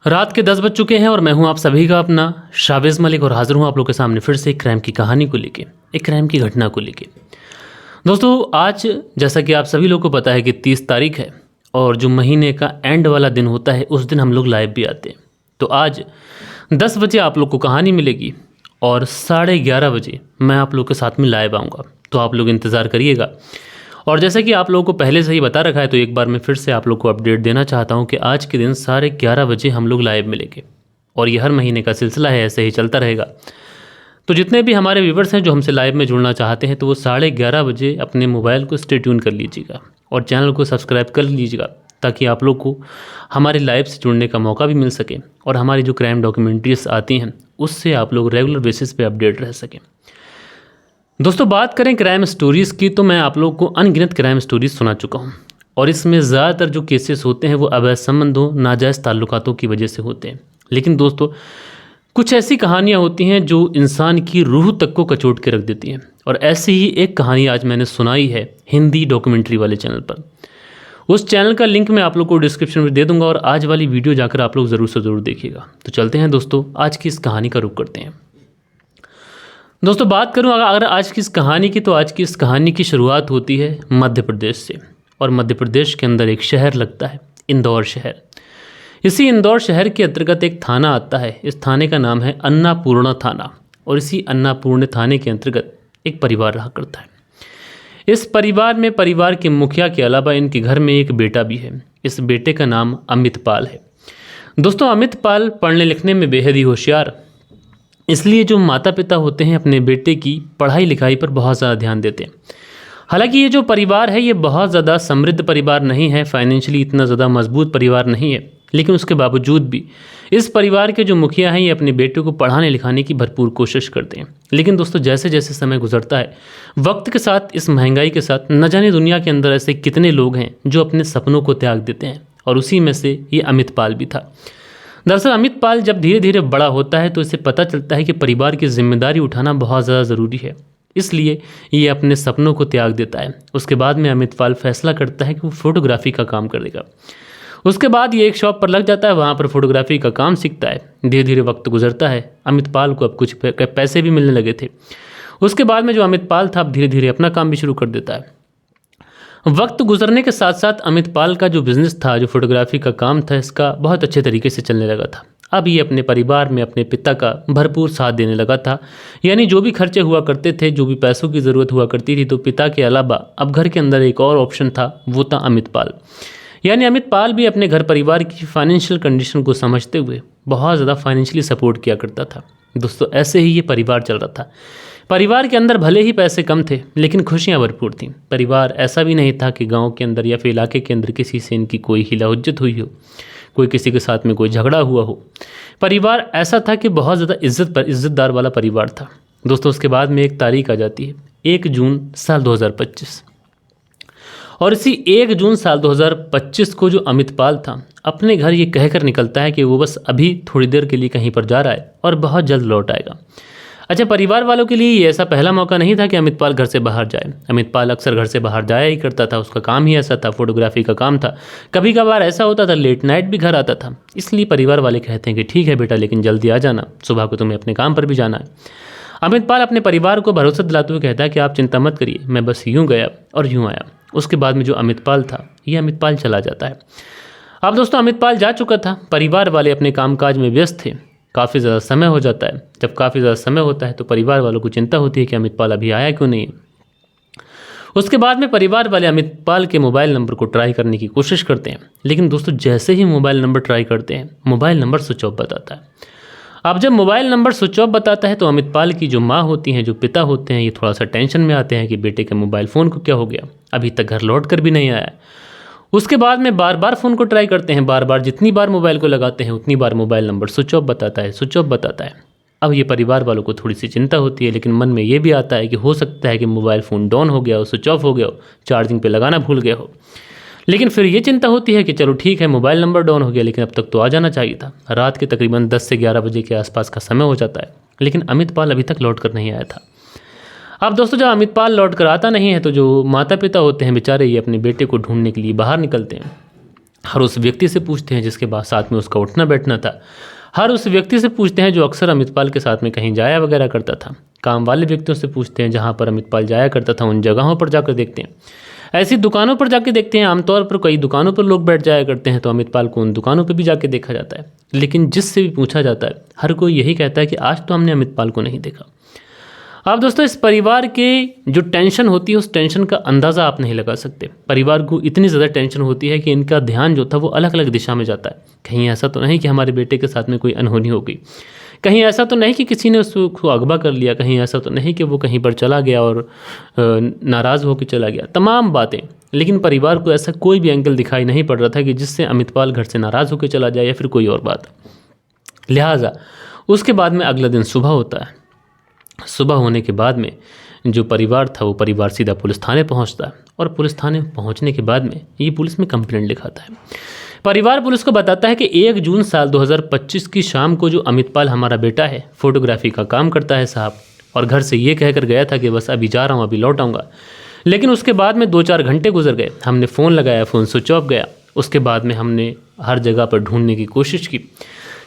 रात के 10 बज चुके हैं और मैं हूं आप सभी का अपना शाबिज मलिक और हाजिर हूं आप लोग के सामने फिर से एक क्राइम की कहानी को लेके, एक क्राइम की घटना को लेके। दोस्तों आज जैसा कि आप सभी लोग को पता है कि 30 तारीख है और जो महीने का एंड वाला दिन होता है उस दिन हम लोग लाइव भी आते हैं। तो आज 10 बजे आप लोग को कहानी मिलेगी और 11:30 बजे मैं आप लोग के साथ में लाइव आऊँगा, तो आप लोग इंतज़ार करिएगा। और जैसा कि आप लोगों को पहले से ही बता रखा है तो एक बार मैं फिर से आप लोग को अपडेट देना चाहता हूं कि आज के दिन 11:30 बजे हम लोग लाइव मिलेंगे और ये हर महीने का सिलसिला है, ऐसे ही चलता रहेगा। तो जितने भी हमारे व्यूवर्स हैं जो हमसे लाइव में जुड़ना चाहते हैं तो वो 11:30 बजे अपने मोबाइल को स्टे ट्यून कर लीजिएगा और चैनल को सब्सक्राइब कर लीजिएगा ताकि आप लोग को हमारे लाइव से जुड़ने का मौका भी मिल सके और हमारी जो क्राइम डॉक्यूमेंट्रीज आती हैं उससे आप लोग रेगुलर बेसिस पे अपडेट रह सकें। दोस्तों बात करें क्राइम स्टोरीज़ की तो मैं आप लोगों को अनगिनत क्राइम स्टोरीज़ सुना चुका हूं और इसमें ज़्यादातर जो केसेस होते हैं वो अवैध संबंधों, नाजायज़ ताल्लुकातों की वजह से होते हैं। लेकिन दोस्तों कुछ ऐसी कहानियां होती हैं जो इंसान की रूह तक को कचोट के रख देती हैं और ऐसी ही एक कहानी आज मैंने सुनाई है हिंदी डॉक्यूमेंट्री वाले चैनल पर। उस चैनल का लिंक मैं आप लोग को डिस्क्रिप्शन में दे दूंगा और आज वाली वीडियो जाकर आप लोग ज़रूर से ज़रूर देखिएगा। तो चलते हैं दोस्तों, आज की इस कहानी का रुख करते हैं। दोस्तों बात करूं अगर आज की इस कहानी की तो आज की इस कहानी की शुरुआत होती है मध्य प्रदेश से और मध्य प्रदेश के अंदर एक शहर लगता है इंदौर शहर। इसी इंदौर शहर के अंतर्गत एक थाना आता है, इस थाने का नाम है अन्नापूर्णा थाना और इसी अन्नापूर्ण थाने के अंतर्गत एक परिवार रहा करता है। इस परिवार में परिवार के मुखिया के अलावा इनके घर में एक बेटा भी है। इस बेटे का नाम अमित पाल है। दोस्तों अमित पाल पढ़ने लिखने में बेहद ही होशियार, इसलिए जो माता पिता होते हैं अपने बेटे की पढ़ाई लिखाई पर बहुत ज़्यादा ध्यान देते हैं। हालांकि ये जो परिवार है ये बहुत ज़्यादा समृद्ध परिवार नहीं है, फाइनेंशियली इतना ज़्यादा मजबूत परिवार नहीं है, लेकिन उसके बावजूद भी इस परिवार के जो मुखिया हैं ये अपने बेटे को पढ़ाने लिखाने की भरपूर कोशिश करते हैं। लेकिन दोस्तों जैसे जैसे समय गुजरता है वक्त के साथ, इस महंगाई के साथ, न जाने दुनिया के अंदर ऐसे कितने लोग हैं जो अपने सपनों को त्याग देते हैं और उसी में से ये अमित पाल भी था। दरअसल अमित पाल जब धीरे धीरे बड़ा होता है तो इसे पता चलता है कि परिवार की जिम्मेदारी उठाना बहुत ज़्यादा ज़रूरी है, इसलिए ये अपने सपनों को त्याग देता है। उसके बाद में अमित पाल फैसला करता है कि वो फोटोग्राफी का काम करेगा। उसके बाद ये एक शॉप पर लग जाता है, वहाँ पर फोटोग्राफी का काम सीखता है। धीरे धीरे वक्त गुजरता है, अमित पाल को अब कुछ पैसे भी मिलने लगे थे। उसके बाद में जो अमित पाल था अब धीरे धीरे अपना काम भी शुरू कर देता है। वक्त गुजरने के साथ साथ अमित पाल का जो बिज़नेस था, जो फोटोग्राफी का काम था, इसका बहुत अच्छे तरीके से चलने लगा था। अब ये अपने परिवार में अपने पिता का भरपूर साथ देने लगा था। यानी जो भी खर्चे हुआ करते थे, जो भी पैसों की ज़रूरत हुआ करती थी, तो पिता के अलावा अब घर के अंदर एक और ऑप्शन था, वो था अमित पाल। यानी अमित पाल भी अपने घर परिवार की फाइनेंशियल कंडीशन को समझते हुए बहुत ज़्यादा फाइनेंशियली सपोर्ट किया करता था। दोस्तों ऐसे ही ये परिवार चल रहा था। परिवार के अंदर भले ही पैसे कम थे लेकिन खुशियां भरपूर थीं। परिवार ऐसा भी नहीं था कि गांव के अंदर या फिर इलाके के अंदर किसी से इनकी कोई हिला हुज्जत हुई हो, कोई किसी के साथ में कोई झगड़ा हुआ हो। परिवार ऐसा था कि बहुत ज़्यादा इज्जतदार वाला परिवार था। दोस्तों उसके बाद में एक तारीख आ जाती है 1 जून साल 2025 और इसी 1 जून साल 2025 को जो अमित पाल था अपने घर ये कहकर निकलता है कि वो बस अभी थोड़ी देर के लिए कहीं पर जा रहा है और बहुत जल्द लौट आएगा। अच्छा, परिवार वालों के लिए ये ऐसा पहला मौका नहीं था कि अमित पाल घर से बाहर जाए। अमित पाल अक्सर घर से बाहर जाया ही करता था, उसका काम ही ऐसा था, फोटोग्राफी का काम था। कभी कभार ऐसा होता था लेट नाइट भी घर आता था। इसलिए परिवार वाले कहते हैं कि ठीक है बेटा, लेकिन जल्दी आ जाना, सुबह को तुम्हें अपने काम पर भी जाना है। अमित पाल अपने परिवार को भरोसा दिलाते हुए कहता है कि आप चिंता मत करिए, मैं बस यूँ गया और यूँ आया। उसके बाद में जो अमित पाल था ये अमित पाल चला जाता है। अब दोस्तों अमित पाल जा चुका था, परिवार वाले अपने कामकाज में व्यस्त थे। काफ़ी ज़्यादा समय हो जाता है। जब काफ़ी ज़्यादा समय होता है तो परिवार वालों को चिंता होती है कि अमित पाल अभी आया क्यों नहीं। उसके बाद में परिवार वाले अमित पाल के मोबाइल नंबर को ट्राई करने की कोशिश करते हैं, लेकिन दोस्तों जैसे ही मोबाइल नंबर ट्राई करते हैं मोबाइल नंबर स्विच ऑफ बताता है। अब जब मोबाइल नंबर स्विच ऑफ बताता है तो अमित पाल की जो माँ होती हैं, जो पिता होते हैं, ये थोड़ा सा टेंशन में आते हैं कि बेटे के मोबाइल फ़ोन को क्या हो गया, अभी तक घर लौट कर भी नहीं आया। उसके बाद में बार बार फ़ोन को ट्राई करते हैं, बार बार जितनी बार मोबाइल को लगाते हैं उतनी बार मोबाइल नंबर स्विच ऑफ बताता है, स्विच ऑफ बताता है। अब ये परिवार वालों को थोड़ी सी चिंता होती है, लेकिन मन में ये भी आता है कि हो सकता है कि मोबाइल फ़ोन डाउन हो गया हो, स्विच ऑफ हो गया हो, चार्जिंग पे लगाना भूल गया हो। लेकिन फिर ये चिंता होती है कि चलो ठीक है मोबाइल नंबर डाउन हो गया, लेकिन अब तक तो आ जाना चाहिए था। रात के तकरीबन 10 से 11 बजे के आसपास का समय हो जाता है, लेकिन अमित पाल अभी तक लौट कर नहीं आया था। अब दोस्तों जब अमित पाल लौट कर आता नहीं है तो जो माता पिता होते हैं बेचारे ये अपने बेटे को ढूंढने के लिए बाहर निकलते हैं। हर उस व्यक्ति से पूछते हैं जिसके बाद साथ में उसका उठना बैठना था। हर उस व्यक्ति से पूछते हैं जो अक्सर अमितपाल के साथ में कहीं जाया वगैरह करता था। काम वाले व्यक्तियों से पूछते हैं जहाँ पर अमितपाल जाया करता था, उन जगहों पर जाकर देखते हैं। ऐसी दुकानों पर जाके देखते हैं। आमतौर पर कई दुकानों पर लोग बैठ जाया करते हैं, तो अमितपाल को उन दुकानों पर भी जाके देखा जाता है। लेकिन जिससे भी पूछा जाता है हर कोई यही कहता है कि आज तो हमने अमितपाल को नहीं देखा। अब दोस्तों, इस परिवार के जो टेंशन होती है उस टेंशन का अंदाज़ा आप नहीं लगा सकते। परिवार को इतनी ज़्यादा टेंशन होती है कि इनका ध्यान जो था वो अलग अलग दिशा में जाता है। कहीं ऐसा तो नहीं कि हमारे बेटे के साथ में कोई अनहोनी हो गई, कहीं ऐसा तो नहीं कि किसी ने उसको अगवा कर लिया, कहीं ऐसा तो नहीं कि वो कहीं पर चला गया और नाराज़ होकर चला गया। तमाम बातें, लेकिन परिवार को ऐसा कोई भी एंगल दिखाई नहीं पड़ रहा था कि जिससे अमितपाल घर से नाराज़ होकर चला जाए या फिर कोई और बात। लिहाजा उसके बाद में अगला दिन सुबह होता है। सुबह होने के बाद में जो परिवार था वो परिवार सीधा पुलिस थाने पहुंचता है, और पुलिस थाने पहुंचने के बाद में ये पुलिस में कंप्लेंट लिखाता है। परिवार पुलिस को बताता है कि 1 जून साल 2025 की शाम को जो अमितपाल हमारा बेटा है, फोटोग्राफी का काम करता है साहब, और घर से ये कहकर गया था कि बस अभी जा रहा हूँ, अभी लौट आऊँगा। लेकिन उसके बाद में 2-4 घंटे गुजर गए, हमने फ़ोन लगाया, फ़ोन स्विच ऑफ गया। उसके बाद में हमने हर जगह पर ढूंढने की कोशिश की।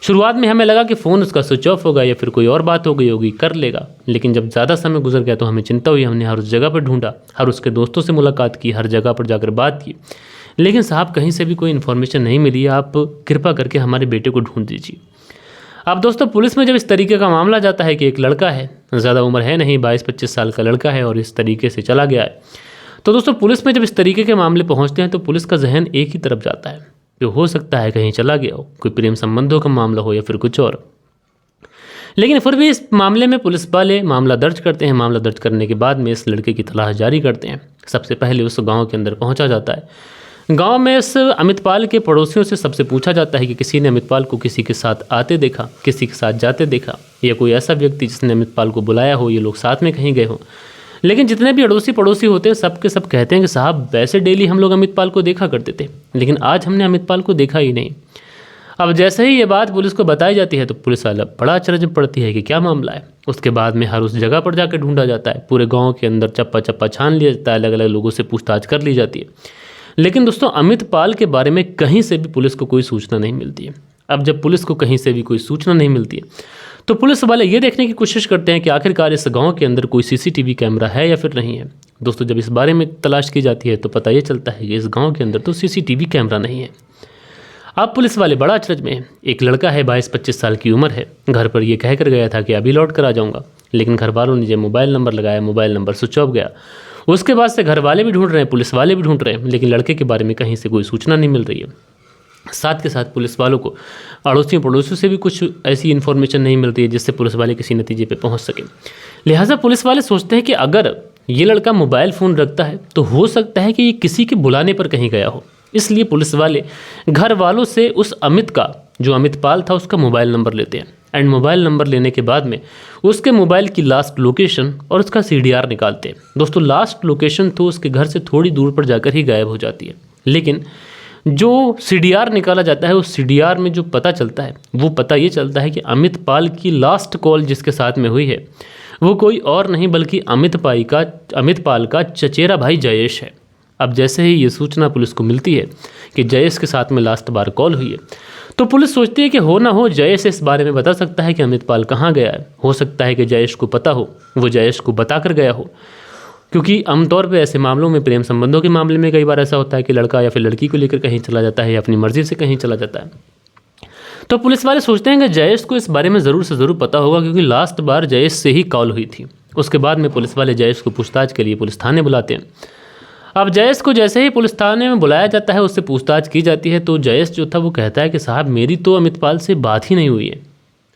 शुरुआत में हमें लगा कि फ़ोन उसका स्विच ऑफ होगा या फिर कोई और बात हो गई होगी, कर लेगा। लेकिन जब ज़्यादा समय गुजर गया तो हमें चिंता हुई। हमने हर उस जगह पर ढूंढा, हर उसके दोस्तों से मुलाकात की, हर जगह पर जाकर बात की, लेकिन साहब कहीं से भी कोई इन्फॉर्मेशन नहीं मिली। आप कृपा करके हमारे बेटे को ढूंढ दीजिए। अब दोस्तों, पुलिस में जब इस तरीके का मामला जाता है कि एक लड़का है, ज़्यादा उम्र है नहीं, 22-25 साल का लड़का है और इस तरीके से चला गया है, तो दोस्तों पुलिस में जब इस तरीके के मामले पहुँचते हैं तो पुलिस का जहन एक ही तरफ जाता है कि हो सकता है कहीं चला गया हो, कोई प्रेम संबंधों का मामला हो या फिर कुछ और। लेकिन फिर भी इस मामले में पुलिस वाले मामला दर्ज करते हैं। मामला दर्ज करने के बाद में इस लड़के की तलाश जारी करते हैं। सबसे पहले उस गांव के अंदर पहुंचा जाता है। गांव में इस अमितपाल के पड़ोसियों से सबसे पूछा जाता है कि किसी ने अमितपाल को किसी के साथ आते देखा, किसी के साथ जाते देखा, या कोई ऐसा व्यक्ति जिसने अमितपाल को बुलाया हो, ये लोग साथ में कहीं गए हो। लेकिन जितने भी अड़ोसी पड़ोसी होते हैं सब के सब कहते हैं कि साहब वैसे डेली हम लोग अमितपाल को देखा करते थे, लेकिन आज हमने अमितपाल को देखा ही नहीं। अब जैसे ही ये बात पुलिस को बताई जाती है तो पुलिस वाला बड़ा अचरज में पड़ती है कि क्या मामला है। उसके बाद में हर उस जगह पर जाकर ढूंढा जाता है, पूरे गांव के अंदर चप्पा चप्पा छान लिया जाता है, अलग अलग लोगों से पूछताछ कर ली जाती है। लेकिन दोस्तों, अमितपाल के बारे में कहीं से भी पुलिस को कोई सूचना नहीं मिलती है। अब जब पुलिस को कहीं से भी कोई सूचना नहीं मिलती है तो पुलिस वाले ये देखने की कोशिश करते हैं कि आखिरकार इस गांव के अंदर कोई सीसीटीवी कैमरा है या फिर नहीं है। दोस्तों, जब इस बारे में तलाश की जाती है तो पता ये चलता है कि इस गांव के अंदर तो सीसीटीवी कैमरा नहीं है। अब पुलिस वाले बड़ा अचरज में हैं। एक लड़का है, 22-25 साल की उम्र है, घर पर ये कहकर गया था कि अभी लौट कर आ जाऊँगा, लेकिन घर वालों ने जब मोबाइल नंबर लगाया, मोबाइल नंबर स्विच ऑफ गया। उसके बाद से घर वाले भी ढूंढ रहे हैं, पुलिस वाले भी ढूंढ रहे हैं, लेकिन लड़के के बारे में कहीं से कोई सूचना नहीं मिल रही है। साथ के साथ पुलिस वालों को अड़ोसियों पड़ोसियों से भी कुछ ऐसी इन्फॉर्मेशन नहीं मिलती है जिससे पुलिस वाले किसी नतीजे पे पहुंच सके। लिहाजा पुलिस वाले सोचते हैं कि अगर ये लड़का मोबाइल फ़ोन रखता है तो हो सकता है कि ये किसी के बुलाने पर कहीं गया हो। इसलिए पुलिस वाले घर वालों से उस अमित का, जो अमितपाल था, उसका मोबाइल नंबर लेते हैं। एंड मोबाइल नंबर लेने के बाद में उसके मोबाइल की लास्ट लोकेशन और उसका CDR निकालते हैं। दोस्तों, लास्ट लोकेशन तो उसके घर से थोड़ी दूर पर जाकर ही गायब हो जाती है, लेकिन जो CDR निकाला जाता है उस CDR में जो पता चलता है वो पता ये चलता है कि अमितपाल की लास्ट कॉल जिसके साथ में हुई है वो कोई और नहीं बल्कि अमितपाल का चचेरा भाई जयेश है। अब जैसे ही ये सूचना पुलिस को मिलती है कि जयेश के साथ में लास्ट बार कॉल हुई है तो पुलिस सोचती है कि हो ना हो जयेश इस बारे में बता सकता है कि अमितपाल कहाँ गया है। हो सकता है कि जयेश को पता हो, वो जयेश को बता कर गया हो, क्योंकि आमतौर पे ऐसे मामलों में, प्रेम संबंधों के मामले में कई बार ऐसा होता है कि लड़का या फिर लड़की को लेकर कहीं चला जाता है या अपनी मर्जी से कहीं चला जाता है। तो पुलिस वाले सोचते हैं कि जयेश को इस बारे में ज़रूर से ज़रूर पता होगा, क्योंकि लास्ट बार जयेश से ही कॉल हुई थी। उसके बाद में पुलिस वाले जयेश को पूछताछ के लिए पुलिस थाने बुलाते हैं। अब जयेश को जैसे ही पुलिस थाने में बुलाया जाता है, उससे पूछताछ की जाती है, तो जयेश जो था वो कहता है कि साहब मेरी तो अमितपाल से बात ही नहीं हुई है।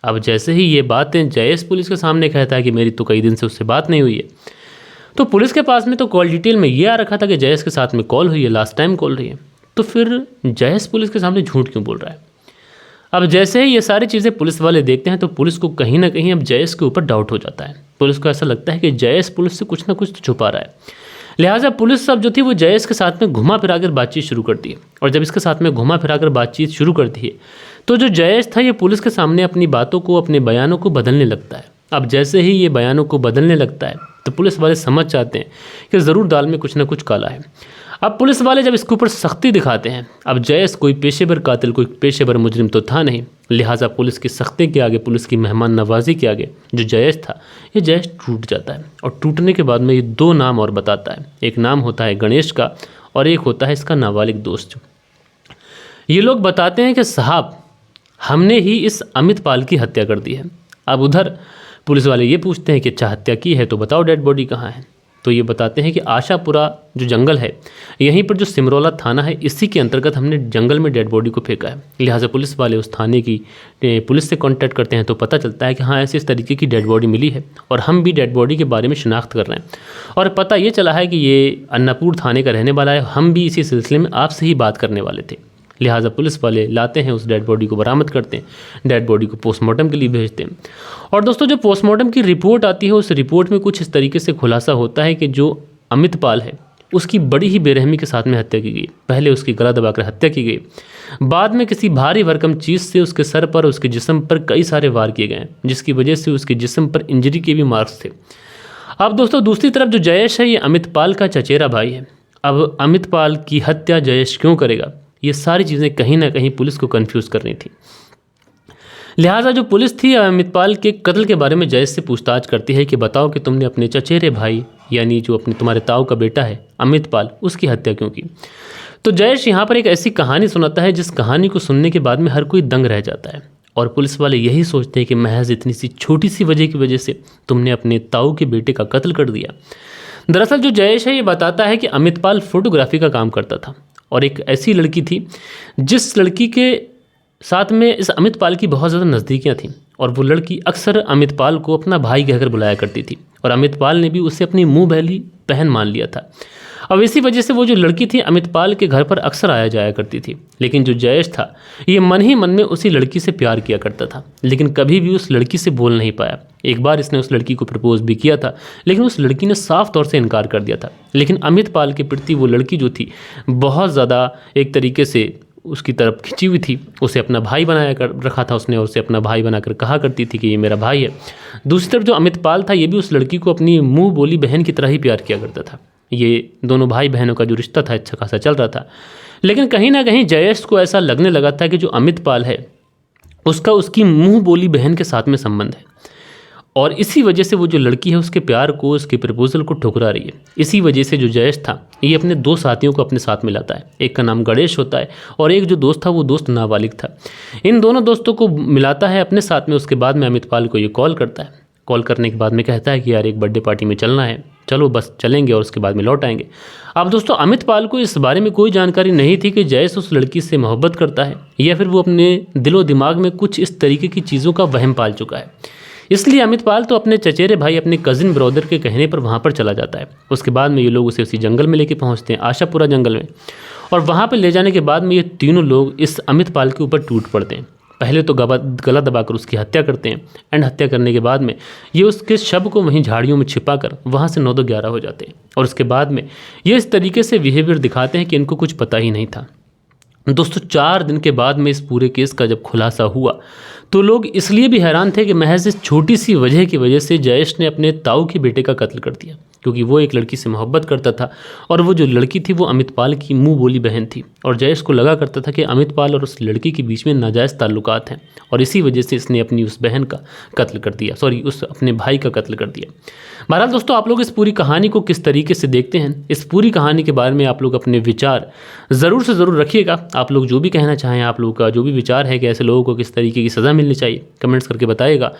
अब जैसे ही ये बातें जयेश पुलिस के सामने कहता है कि मेरी तो कई दिन से उससे बात नहीं हुई है, तो पुलिस के पास में तो कॉल डिटेल में ये आ रखा था कि जयेश के साथ में कॉल हुई है, लास्ट टाइम कॉल हुई है, तो फिर जयेश पुलिस के सामने झूठ क्यों बोल रहा है। अब जैसे ही ये सारी चीज़ें पुलिस वाले देखते हैं तो पुलिस को कहीं ना कहीं अब जयेश के ऊपर डाउट हो जाता है। पुलिस को ऐसा लगता है कि जयेश पुलिस से कुछ ना कुछ तो छुपा रहा है। लिहाजा पुलिस सब जो थी वो जयेश के साथ में घुमा फिराकर बातचीत शुरू करती है, और जब इसके साथ में घुमा फिराकर बातचीत शुरू करती है तो जो जयेश था ये पुलिस के सामने अपनी बातों को, अपने बयानों को बदलने लगता है। अब जैसे ही ये बयानों को बदलने लगता है तो पुलिस वाले समझ जाते हैं कि ज़रूर दाल में कुछ ना कुछ काला है। अब पुलिस वाले जब इसके ऊपर सख्ती दिखाते हैं, अब जयेश कोई पेशेवर कातिल, कोई पेशेवर मुजरिम तो था नहीं, लिहाजा पुलिस की सख्ती के आगे, पुलिस की मेहमान नवाजी के आगे जो जयेश था, ये जयेश टूट जाता है। और टूटने के बाद में ये 2 नाम और बताता है। एक नाम होता है गणेश का और एक होता है इसका नाबालिग दोस्त। ये लोग बताते हैं कि साहब हमने ही इस अमित पाल की हत्या कर दी है। अब उधर पुलिस वाले ये पूछते हैं कि अच्छा हत्या की है तो बताओ डेड बॉडी कहाँ है। तो ये बताते हैं कि आशापुरा जो जंगल है, यहीं पर जो सिमरौला थाना है, इसी के अंतर्गत हमने जंगल में डेड बॉडी को फेंका है। लिहाजा पुलिस वाले उस थाने की पुलिस से कांटेक्ट करते हैं तो पता चलता है कि हाँ ऐसे इस तरीके की डेड बॉडी मिली है और हम भी डेड बॉडी के बारे में शिनाख्त कर रहे हैं। और पता ये चला है कि ये अन्नापुर थाने का रहने वाला है। हम भी इसी सिलसिले में आपसे ही बात करने वाले थे। लिहाजा पुलिस वाले लाते हैं, उस डेड बॉडी को बरामद करते हैं, डेड बॉडी को पोस्टमार्टम के लिए भेजते हैं। और दोस्तों जो पोस्टमार्टम की रिपोर्ट आती है, उस रिपोर्ट में कुछ इस तरीके से खुलासा होता है कि जो अमित पाल है उसकी बड़ी ही बेरहमी के साथ में हत्या की गई। पहले उसकी गला दबाकर हत्या की गई, बाद में किसी भारी भरकम चीज़ से उसके सर पर, उसके जिस्म पर कई सारे वार किए गए, जिसकी वजह से उसके जिस्म पर इंजरी के भी मार्क्स थे। अब दोस्तों दूसरी तरफ जो जयेश है, ये अमित पाल का चचेरा भाई है। अब अमित पाल की हत्या जयेश क्यों करेगा, ये सारी चीज़ें कहीं ना कहीं पुलिस को कंफ्यूज कर रही थी। लिहाजा जो पुलिस थी अमित पाल के कत्ल के बारे में जयेश से पूछताछ करती है कि बताओ कि तुमने अपने चचेरे भाई यानी जो अपने तुम्हारे ताऊ का बेटा है अमित पाल, उसकी हत्या क्यों की। तो जयेश यहाँ पर एक ऐसी कहानी सुनाता है जिस कहानी को सुनने के बाद में हर कोई दंग रह जाता है। और पुलिस वाले यही सोचते हैं कि महज इतनी सी छोटी सी वजह की वजह से तुमने अपने ताऊ के बेटे का कत्ल कर दिया। दरअसल जो जयेश है ये बताता है कि अमित पाल फोटोग्राफी का काम करता था और एक ऐसी लड़की थी जिस लड़की के साथ में इस अमित पाल की बहुत ज़्यादा नज़दीकियाँ थीं और वो लड़की अक्सर अमित पाल को अपना भाई कहकर बुलाया करती थी और अमित पाल ने भी उसे अपनी मुँह भैली बहन मान लिया था। अब इसी वजह से वो जो लड़की थी अमित पाल के घर पर अक्सर आया जाया करती थी। लेकिन जो जयेश था ये मन ही मन में उसी लड़की से प्यार किया करता था, लेकिन कभी भी उस लड़की से बोल नहीं पाया। एक बार इसने उस लड़की को प्रपोज भी किया था, लेकिन उस लड़की ने साफ तौर से इनकार कर दिया था। लेकिन अमित पाल के प्रति वो लड़की जो थी बहुत ज़्यादा एक तरीके से उसकी तरफ खिंची हुई थी, उसे अपना भाई बनाया कर रखा था उसने और उसे अपना भाई बनाकर कहा करती थी कि ये मेरा भाई है। दूसरी तरफ जो अमित पाल था ये भी उस लड़की को अपनी मुँह बोली बहन की तरह ही प्यार किया करता था। ये दोनों भाई बहनों का जो रिश्ता था अच्छा खासा चल रहा था। लेकिन कहीं ना कहीं जयेश को ऐसा लगने लगा था कि जो अमित पाल है उसका उसकी मुंह बोली बहन के साथ में संबंध है और इसी वजह से वो जो लड़की है उसके प्यार को, उसके प्रपोजल को ठुकरा रही है। इसी वजह से जो जयेश था ये अपने 2 साथियों को अपने साथ मिलाता है। एक का नाम गणेश होता है और एक जो दोस्त था वो दोस्त नाबालिग था। इन दोनों दोस्तों को मिलाता है अपने साथ में। उसके बाद में अमित पाल को ये कॉल करता है। कॉल करने के बाद में कहता है कि यार एक बर्थडे पार्टी में चलना है, चलो बस चलेंगे और उसके बाद में लौट आएंगे। अब दोस्तों अमित पाल को इस बारे में कोई जानकारी नहीं थी कि जयेश उस लड़की से मोहब्बत करता है या फिर वो अपने दिलो दिमाग में कुछ इस तरीके की चीज़ों का वहम पाल चुका है। इसलिए अमित पाल तो अपने चचेरे भाई, अपने कजिन ब्रदर के कहने पर वहाँ पर चला जाता है। उसके बाद में ये लोग उसे उसी जंगल में लेके पहुँचते हैं, आशापुरा जंगल में। और वहाँ पर ले जाने के बाद में ये तीनों लोग इस अमित पाल के ऊपर टूट पड़ते हैं। पहले तो गला दबाकर उसकी हत्या करते हैं एंड हत्या करने के बाद में ये उसके शव को वहीं झाड़ियों में छिपाकर वहाँ से 9-11 हो जाते हैं। और उसके बाद में ये इस तरीके से बिहेवियर दिखाते हैं कि इनको कुछ पता ही नहीं था। दोस्तों 4 दिन के बाद में इस पूरे केस का जब खुलासा हुआ तो लोग इसलिए भी हैरान थे कि महज इस छोटी सी वजह की वजह से जयेश ने अपने ताऊ के बेटे का कत्ल कर दिया, क्योंकि वो एक लड़की से मोहब्बत करता था और वो जो लड़की थी वो अमित पाल की मुंह बोली बहन थी। और जयेश को लगा करता था कि अमित पाल और उस लड़की के बीच में नाजायज़ ताल्लुकात हैं और इसी वजह से इसने अपनी उस बहन का कत्ल कर दिया, उस अपने भाई का कत्ल कर दिया। बहरहाल दोस्तों आप लोग इस पूरी कहानी को किस तरीके से देखते हैं, इस पूरी कहानी के बारे में आप लोग अपने विचार ज़रूर से ज़रूर रखिएगा। आप लोग जो भी कहना चाहें, आप लोगों का जो भी विचार है कि ऐसे लोगों को किस तरीके की सज़ा मिलनी चाहिए, कमेंट्स करके बताइएगा।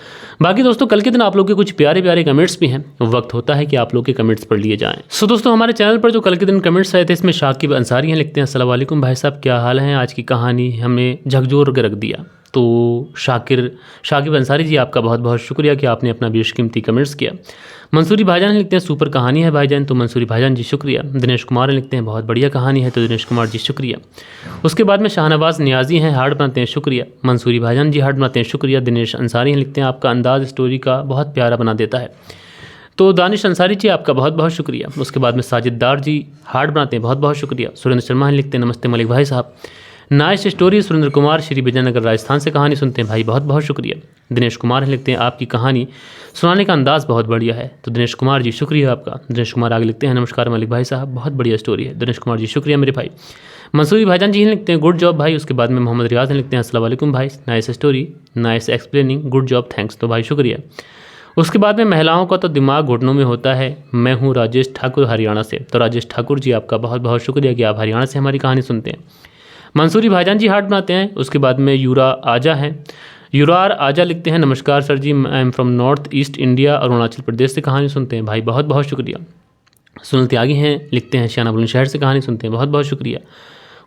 बाकी दोस्तों कल के दिन आप लोग के कुछ प्यारे प्यारे कमेंट्स भी हैं, वक्त होता है कि आप लोग के कमेंट्स पढ़ लिए जाएं। सो दोस्तों हमारे चैनल पर जो कल के दिन कमेंट्स आए थे इसमें शाकिब अंसारी हैं, लिखते हैं अस्सलाम वालेकुम भाई साहब, क्या हाल है, आज की कहानी हमें झकझोर के रख दिया। तो शाकिब अंसारी जी आपका बहुत बहुत शुक्रिया कि आपने अपना बेशकीमती कमेंट्स किया। मंसूरी भाईजान लिखते हैं सुपर कहानी है भाईजान, तो मंसूरी भाईजान जी शुक्रिया। दिनेश कुमार लिखते हैं बहुत बढ़िया कहानी है, तो दिनेश कुमार जी शुक्रिया। उसके बाद में शाहनवाज नियाजी हैं, हार्ड बनाते हैं, शुक्रिया। मंसूरी भाईजान जी हार्ड बनाते हैं, शुक्रिया। दिनेश अंसारी लिखते हैं आपका अंदाज़ स्टोरी का बहुत प्यारा बना देता है, तो दानिश अंसारी जी आपका बहुत बहुत शुक्रिया। उसके बाद में साजिद डार जी हार्ड बनाते हैं, बहुत बहुत शुक्रिया। सुरेंद्र शर्मा लिखते हैं नमस्ते मलिक भाई साहब। नाइस स्टोरी सुरेंद्र कुमार श्री विजयनगर राजस्थान से कहानी सुनते हैं भाई, बहुत बहुत शुक्रिया। दिनेश कुमार लिखते हैं आपकी कहानी सुनाने का अंदाज़ बहुत बढ़िया है। तो दिनेश कुमार जी शुक्रिया आपका। दिनेश कुमार आगे लिखते हैं नमस्कार मलिक भाई साहब, बहुत बढ़िया स्टोरी है। दिनेश कुमार जी शुक्रिया मेरे भाई। मंसूरी भाईजान जी लिखते हैं गुड जॉब भाई। उसके बाद में मोहम्मद रियाज लिखते हैं अस्सलाम वालेकुम भाई, nice story, nice explaining, good job, thanks. तो भाई शुक्रिया। उसके बाद में महिलाओं का तो दिमाग घुटनों में होता है। मैं हूँ राजेश ठाकुर हरियाणा से। तो राजेश ठाकुर जी आपका बहुत बहुत शुक्रिया कि आप हरियाणा से हमारी कहानी सुनते हैं। मंसूरी भाईजान जी हार्ट बनाते हैं। उसके बाद में यूरा आजा हैं, यूरार आजा लिखते हैं नमस्कार sir ji, I am from North East India, Arunachal Pradesh से कहानी सुनते हैं भाई, बहुत बहुत शुक्रिया। सुनील त्यागी हैं, लिखते हैं श्याना बुलंदशहर से कहानी सुनते हैं, बहुत बहुत शुक्रिया।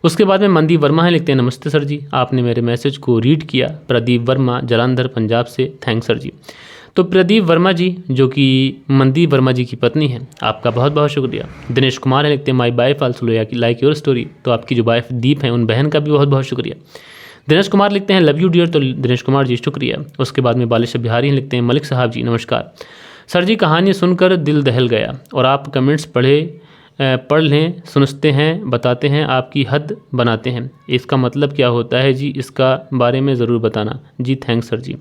उसके बाद में मनदीप वर्मा हैं, लिखते हैं नमस्ते सर जी, आपने मेरे मैसेज को रीड किया। प्रदीप वर्मा जलंधर पंजाब से, थैंक्स सर जी। तो प्रदीप वर्मा जी जो कि मनदीप वर्मा जी की पत्नी हैं, आपका बहुत बहुत शुक्रिया। दिनेश कुमार है, लिखते हैं my wife also like your story. तो आपकी जो वाइफ दीप हैं उन बहन का भी बहुत बहुत शुक्रिया। दिनेश कुमार लिखते हैं लव यू डियर। तो दिनेश कुमार जी शुक्रिया। उसके बाद में बालिश बिहारी लिखते हैं मलिक साहब जी नमस्कार सर जी, कहानी सुनकर दिल दहल गया और आप कमेंट्स पढ़ लें, सुनते हैं, बताते हैं, आपकी हद बनाते हैं। इसका मतलब क्या होता है जी, इसका बारे में ज़रूर बताना जी, थैंक्स सर जी।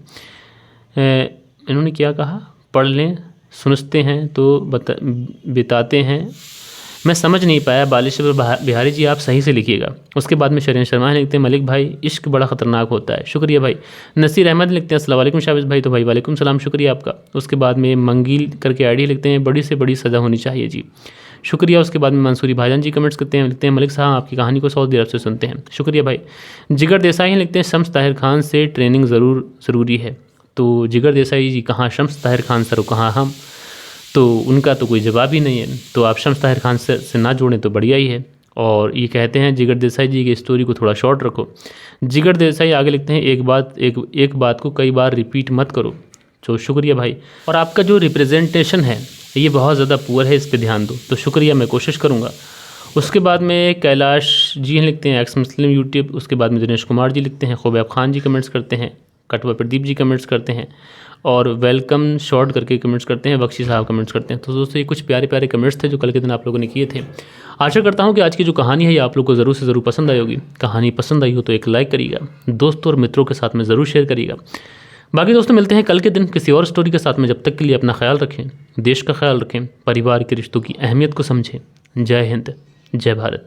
इन्होंने क्या कहा, पढ़ लें, सुनते हैं तो बताते हैं, मैं समझ नहीं पाया। बालेश्वर बिहारी जी आप सही से लिखिएगा। उसके बाद में शरीन शर्मा लिखते हैं मलिक भाई इश्क बड़ा ख़तरनाक होता है, शुक्रिया भाई। नसीर अहमद लिखते हैं अस्सलाम वालेकुम शाबिज भाई। तो भाई वालेकुम सलाम, शुक्रिया आपका। उसके बाद में मंगील करके आईडी लिखते हैं बड़ी से बड़ी सज़ा होनी चाहिए जी, शुक्रिया। उसके बाद में मंसूरी भाईजान जी कमेंट्स करते हैं, लिखते हैं मलिक साहब आपकी कहानी को सऊदी अरब से सुनते हैं, शुक्रिया भाई। जिगर देसाई लिखते हैं शम्स ताहिर खान से ट्रेनिंग ज़रूरी है। तो जिगर देसाई जी कहाँ शम्स ताहिर खान सर, कहाँ हम, तो उनका तो कोई जवाब ही नहीं है। तो आप शम्स ताहिर खान से ना जोड़ें तो बढ़िया ही है। और ये कहते हैं जिगर देसाई जी की स्टोरी को थोड़ा शॉर्ट रखो। जिगर देसाई आगे लिखते हैं एक बात को कई बार रिपीट मत करो। तो शुक्रिया भाई। और आपका जो रिप्रेजेंटेशन है ये बहुत ज़्यादा पुअर है, इस पर ध्यान दो। तो शुक्रिया, मैं कोशिश करूँगा। उसके बाद में कैलाश जी लिखते हैं एक्स मुस्लिम यूट्यूब। उसके बाद में दिनेश कुमार जी लिखते हैं, खुबैब खान जी कमेंट्स करते हैं, कटवा प्रदीप जी कमेंट्स करते हैं, और वेलकम शॉर्ट करके कमेंट्स करते हैं, बख्शी साहब कमेंट्स करते हैं। तो दोस्तों ये कुछ प्यारे प्यारे कमेंट्स थे जो कल के दिन आप लोगों ने किए थे। आशा करता हूँ कि आज की जो कहानी है ये आप लोग को ज़रूर से ज़रूर पसंद आई होगी। कहानी पसंद आई हो तो एक लाइक करिएगा, दोस्तों और मित्रों के साथ में ज़रूर शेयर करिएगा। बाकी दोस्तों मिलते हैं कल के दिन किसी और स्टोरी के साथ में। जब तक के लिए अपना ख्याल रखें, देश का ख्याल रखें, परिवार के रिश्तों की अहमियत को समझें। जय हिंद, जय भारत।